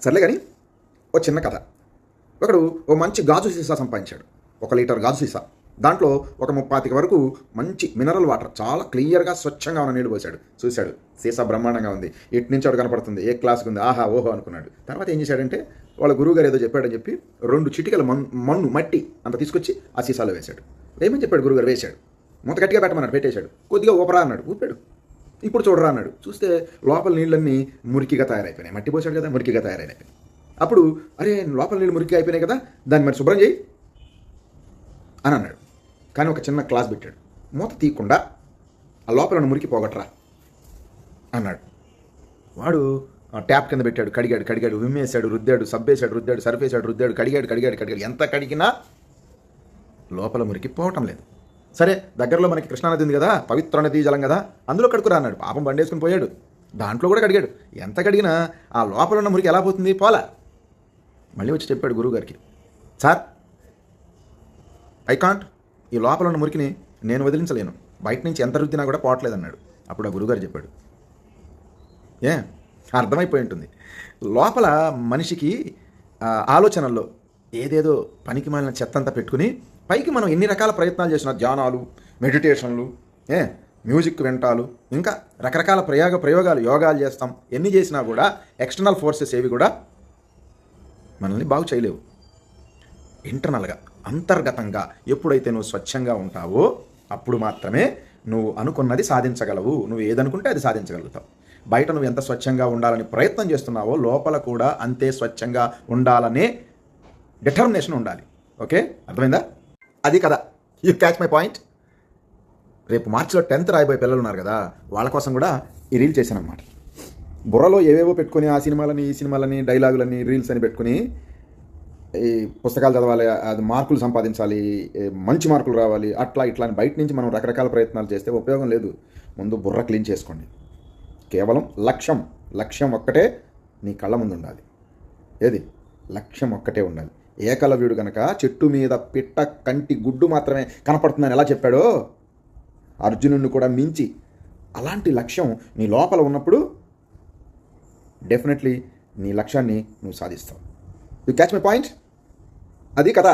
సర్లే కానీ ఓ చిన్న కథ. ఒకడు ఓ మంచి గాజు సీసా సంపాదించాడు. 1 లీటర్ గాజు సీసా. దాంట్లో ఒక 30 వరకు మంచి మినరల్ వాటర్, చాలా క్లియర్గా స్వచ్ఛంగా ఉన్న నీళ్ళు పోసాడు. చూశాడు, సీసా బ్రహ్మాండంగా ఉంది, ఇటు నుంచి అటు కనపడుతుంది, ఏ క్లాస్కి ఉంది, ఆహా ఓహో అనుకున్నాడు. తర్వాత ఏం చేశాడంటే వాళ్ళ గురువుగారు ఏదో చెప్పాడని చెప్పి 2 చిటికల మన్ను మట్టి అంత తీసుకొచ్చి ఆ సీసాలో వేశాడు. ఏమని చెప్పాడు గురువుగారు? వేశాడు. మూత గట్టిగా పెట్టమన్నాడు, పెట్టేశాడు. కొద్దిగా ఊపరా అన్నాడు, ఊపాడు. ఇప్పుడు చూడరా అన్నాడు. చూస్తే లోపల నీళ్ళన్నీ మురికిగా తయారైపోయినాయి. మట్టి పోసాడు కదా, మురికిగా తయారైనాయి. అప్పుడు అరే లోపల నీళ్ళు మురికిగా అయిపోయినాయి కదా, దాన్ని మరి శుభ్రం చేయి అని అన్నాడు. కానీ ఒక చిన్న క్లాస్ పెట్టాడు. మూత తీయకుండా ఆ లోపల ఉన్న మురికి పోగొట్టరా అన్నాడు. వాడు ట్యాప్ కింద పెట్టాడు, కడిగాడు, విమ్మేశాడు, రుద్దాడు, సబ్బేశాడు, రుద్దాడు, సర్ఫేశాడు, రుద్దాడు, కడిగాడు. ఎంత కడిగినా లోపల మురికి పోవటం లేదు. సరే దగ్గరలో మనకి కృష్ణానది ఉంది కదా, పవిత్ర నదీ జలం కదా, అందులో కడుకురా అన్నాడు. పాపం బండేసుకుని పోయాడు, దాంట్లో కూడా కడిగాడు. ఎంత కడిగినా ఆ లోపల ఉన్న మురికి ఎలా పోతుంది? పోలా. మళ్ళీ వచ్చి చెప్పాడు గురువుగారికి, సార్ ఐ కాంట్, ఈ లోపల ఉన్న మురికిని నేను వదిలించలేను, బయట నుంచి ఎంత రుద్దినా కూడా పోవట్లేదన్నాడు. అప్పుడు ఆ గురువుగారు చెప్పాడు, అర్థమైపోయి ఉంటుంది, లోపల మనిషికి ఆలోచనల్లో ఏదేదో పనికి మాలిన చెత్తంతా పెట్టుకుని పైకి మనం ఎన్ని రకాల ప్రయత్నాలు చేసినా, ధ్యానాలు, మెడిటేషన్లు, మ్యూజిక్ వింటాలు, ఇంకా రకరకాల ప్రయోగాలు, యోగాలు చేస్తాం, ఎన్ని చేసినా కూడా ఎక్స్టర్నల్ ఫోర్సెస్ ఏవి కూడా మనల్ని బాగు చేయలేవు. ఇంటర్నల్గా, అంతర్గతంగా ఎప్పుడైతే నువ్వు స్వచ్ఛంగా ఉంటావో అప్పుడు మాత్రమే నువ్వు అనుకున్నది సాధించగలవు. నువ్వు ఏదనుకుంటే అది సాధించగలుగుతావు. బయట నువ్వు ఎంత స్వచ్ఛంగా ఉండాలని ప్రయత్నం చేస్తున్నావో లోపల కూడా అంతే స్వచ్ఛంగా ఉండాలనే డిటర్మినేషన్ ఉండాలి. ఓకే, అర్థమైందా? అది కదా, యూ క్యాచ్ మై పాయింట్. రేపు మార్చిలో 10th రాయబోయే పిల్లలు ఉన్నారు కదా, వాళ్ళ కోసం కూడా ఈ రీల్ చేశాను అనమాట. బుర్రలో ఏవేవో పెట్టుకొని ఆ సినిమాలని, ఈ సినిమాలని, డైలాగులని, రీల్స్ అని పెట్టుకుని ఈ పుస్తకాలు చదవాలి, అది మార్కులు సంపాదించాలి, మంచి మార్కులు రావాలి, అట్లా ఇట్లా అని బయట నుంచి మనం రకరకాల ప్రయత్నాలు చేస్తే ఉపయోగం లేదు. ముందు బుర్ర క్లీన్ చేసుకోండి. కేవలం లక్ష్యం ఒక్కటే నీ కళ్ళ ముందు ఉండాలి. ఏది? లక్ష్యం ఒక్కటే ఉండాలి. ఏకలవ్యుడు గనక చెట్టు మీద పిట్ట కంటి గుడ్డు మాత్రమే కనపడుతుందని ఎలా చెప్పాడో, అర్జునుడిని కూడా మించి అలాంటి లక్ష్యం నీ లోపల ఉన్నప్పుడు డెఫినెట్లీ నీ లక్ష్యాన్ని నువ్వు సాధిస్తావు. You catch my point? అది కదా.